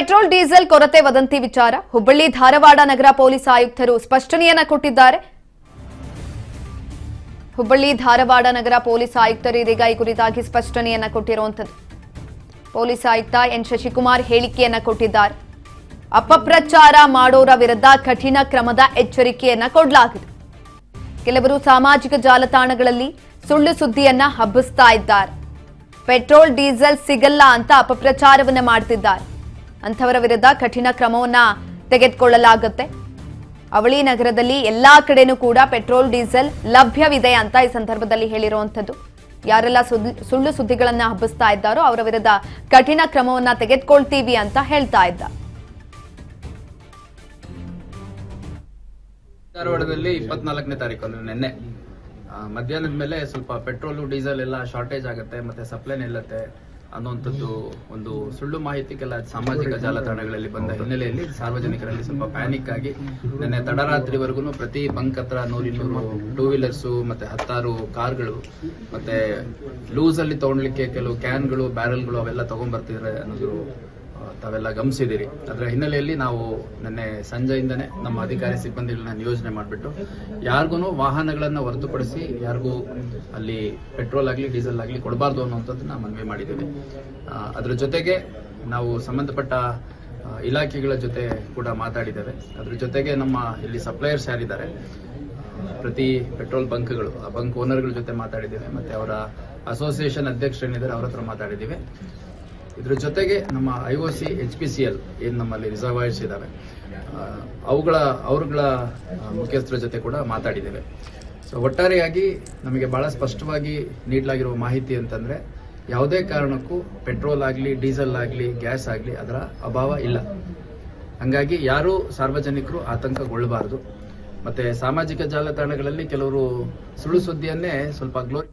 Petrol diesel ಕೊರತೆ ವದಂತಿ ವಿಚಾರ ಹುಬ್ಬಳ್ಳಿ ಧಾರವಾಡ ನಗರ ಪೊಲೀಸ್ ಆಯುಕ್ತರು ಸ್ಪಷ್ಟನೆಯನ್ನ ಕೊಟ್ಟಿದ್ದಾರೆ. ಹುಬ್ಬಳ್ಳಿ ಧಾರವಾಡ ನಗರ ಪೊಲೀಸ್ ಆಯುಕ್ತರು ಇದೀಗ ಈ ಕುರಿತಾಗಿ ಸ್ಪಷ್ಟನೆಯನ್ನ ಕೊಟ್ಟಿರುವಂತದ್ದು. ಪೊಲೀಸ್ ಆಯುಕ್ತ ಎನ್ ಶಶಿಕುಮಾರ್ ಹೇಳಿಕೆಯನ್ನ ಕೊಟ್ಟಿದ್ದಾರೆ. ಅಪಪ್ರಚಾರ ಮಾಡೋರ ವಿರುದ್ಧ ಕಠಿಣ ಕ್ರಮದ ಎಚ್ಚರಿಕೆಯನ್ನ ಕೊಡಲಾಗಿದೆ. ಕೆಲವರು ಸಾಮಾಜಿಕ ಜಾಲತಾಣಗಳಲ್ಲಿ ಸುಳ್ಳು ಸುದ್ದಿಯನ್ನ ಹಬ್ಬಿಸ್ತಾ ಇದ್ದಾರೆ. ಪೆಟ್ರೋಲ್ ಡೀಸೆಲ್ ಸಿಗಲ್ಲ ಅಂತ ಅಪಪ್ರಚಾರವನ್ನ ಮಾಡ್ತಿದ್ದಾರೆ. ಅಂಥವರ ವಿರುದ್ಧ ಕಠಿಣ ಕ್ರಮವನ್ನ ತೆಗೆದುಕೊಳ್ಳಲಾಗುತ್ತೆ. ಅವಳಿ ನಗರದಲ್ಲಿ ಎಲ್ಲಾ ಕಡೆನೂ ಕೂಡ ಪೆಟ್ರೋಲ್ ಡೀಸೆಲ್ ಲಭ್ಯವಿದೆ ಅಂತ ಈ ಸಂದರ್ಭದಲ್ಲಿ ಹೇಳಿರುವಂತದ್ದು. ಯಾರೆಲ್ಲ ಸುಳ್ಳು ಸುದ್ದಿಗಳನ್ನ ಹಬ್ಬಿಸ್ತಾ ಇದ್ದಾರೋ ಅವರ ವಿರುದ್ಧ ಕಠಿಣ ಕ್ರಮವನ್ನ ತೆಗೆದುಕೊಳ್ತೀವಿ ಅಂತ ಹೇಳ್ತಾ ಇದ್ದ. ಧಾರವಾಡದಲ್ಲಿ 24ನೇ ತಾರೀಕು ಅಂದ್ರೆ ನಿನ್ನೆ ಮಧ್ಯಾಹ್ನದ ಮೇಲೆ ಸ್ವಲ್ಪ ಪೆಟ್ರೋಲ್ ಡೀಸೆಲ್ ಎಲ್ಲ ಶಾರ್ಟೇಜ್ ಆಗುತ್ತೆ ಮತ್ತೆ ಸಪ್ಲೈ ನಿಲ್ಲುತ್ತೆ ಅನ್ನುವಂಥದ್ದು ಒಂದು ಸುಳ್ಳು ಮಾಹಿತಿ ಕೆಲ ಸಾಮಾಜಿಕ ಜಾಲತಾಣಗಳಲ್ಲಿ ಬಂದ ಹಿನ್ನೆಲೆಯಲ್ಲಿ ಸಾರ್ವಜನಿಕರಲ್ಲಿ ಸ್ವಲ್ಪ ಪ್ಯಾನಿಕ್ ಆಗಿ ನಿನ್ನೆ ತಡರಾತ್ರಿವರೆಗೂ ಪ್ರತಿ ಬಂಕ್ ಹತ್ರ 100-200 ಟೂ ವೀಲರ್ಸ್ ಮತ್ತೆ 10 ಕಾರ್ಗಳು ಮತ್ತೆ ಲೂಸ್ ಅಲ್ಲಿ ತಗೊಳ್ಲಿಕ್ಕೆ ಕೆಲವು ಕ್ಯಾನ್ಗಳು ಬ್ಯಾರಲ್ಗಳು ಅವೆಲ್ಲ ತಗೊಂಡ್ಬರ್ತಿದ್ರೆ ಅನ್ನೋದು ತಾವೆಲ್ಲ ಗಮನಿಸಿದಿರಿ. ಅದರ ಹಿನ್ನೆಲೆಯಲ್ಲಿ ನಾವು ನಿನ್ನೆ ಸಂಜೆಯಿಂದನೇ ನಮ್ಮ ಅಧಿಕಾರಿ ಸಿಬ್ಬಂದಿಗಳನ್ನ ನಿಯೋಜನೆ ಮಾಡಿಬಿಟ್ಟು ಯಾರಿಗೂ ವಾಹನಗಳನ್ನ ಹೊರತುಪಡಿಸಿ ಯಾರಿಗೂ ಅಲ್ಲಿ ಪೆಟ್ರೋಲ್ ಆಗಲಿ ಡೀಸೆಲ್ ಆಗಲಿ ಕೊಡಬಾರ್ದು ಅನ್ನುವಂಥದ್ದನ್ನ ಮನವಿ ಮಾಡಿದ್ದೀವಿ. ಅದ್ರ ಜೊತೆಗೆ ನಾವು ಸಂಬಂಧಪಟ್ಟ ಇಲಾಖೆಗಳ ಜೊತೆ ಕೂಡ ಮಾತಾಡಿದ್ದೇವೆ. ಅದ್ರ ಜೊತೆಗೆ ನಮ್ಮ ಇಲ್ಲಿ ಸಪ್ಲೈಯರ್ಸ್ ಯಾರಿದ್ದಾರೆ ಪ್ರತಿ ಪೆಟ್ರೋಲ್ ಬಂಕ್ಗಳು ಆ ಬಂಕ್ ಓನರ್ಗಳ ಜೊತೆ ಮಾತಾಡಿದ್ದೇವೆ. ಮತ್ತೆ ಅವರ ಅಸೋಸಿಯೇಷನ್ ಅಧ್ಯಕ್ಷರೇನಿದ್ದಾರೆ ಅವ್ರ ಹತ್ರ ಮಾತಾಡಿದ್ದೀವಿ. ಇದ್ರ ಜೊತೆಗೆ ನಮ್ಮ IOC HPCL ಏನು ನಮ್ಮಲ್ಲಿ ರಿಸರ್ವಾಯರ್ಸ್ ಇದ್ದಾವೆ ಅವ್ರಗಳ ಮುಖ್ಯಸ್ಥರ ಜೊತೆ ಕೂಡ ಮಾತಾಡಿದ್ದೇವೆ. ಸೊ ಒಟ್ಟಾರೆಯಾಗಿ ನಮಗೆ ಬಹಳ ಸ್ಪಷ್ಟವಾಗಿ ನೀಡಲಾಗಿರುವ ಮಾಹಿತಿ ಅಂತಂದ್ರೆ ಯಾವುದೇ ಕಾರಣಕ್ಕೂ ಪೆಟ್ರೋಲ್ ಆಗಲಿ ಡೀಸೆಲ್ ಆಗಲಿ ಗ್ಯಾಸ್ ಆಗಲಿ ಅದರ ಅಭಾವ ಇಲ್ಲ. ಹಂಗಾಗಿ ಯಾರೂ ಸಾರ್ವಜನಿಕರು ಆತಂಕಗೊಳ್ಳಬಾರದು. ಮತ್ತೆ ಸಾಮಾಜಿಕ ಜಾಲತಾಣಗಳಲ್ಲಿ ಕೆಲವರು ಸುಳ್ಳು ಸುದ್ದಿಯನ್ನೇ ಸ್ವಲ್ಪ ಗ್ಲೋರಿ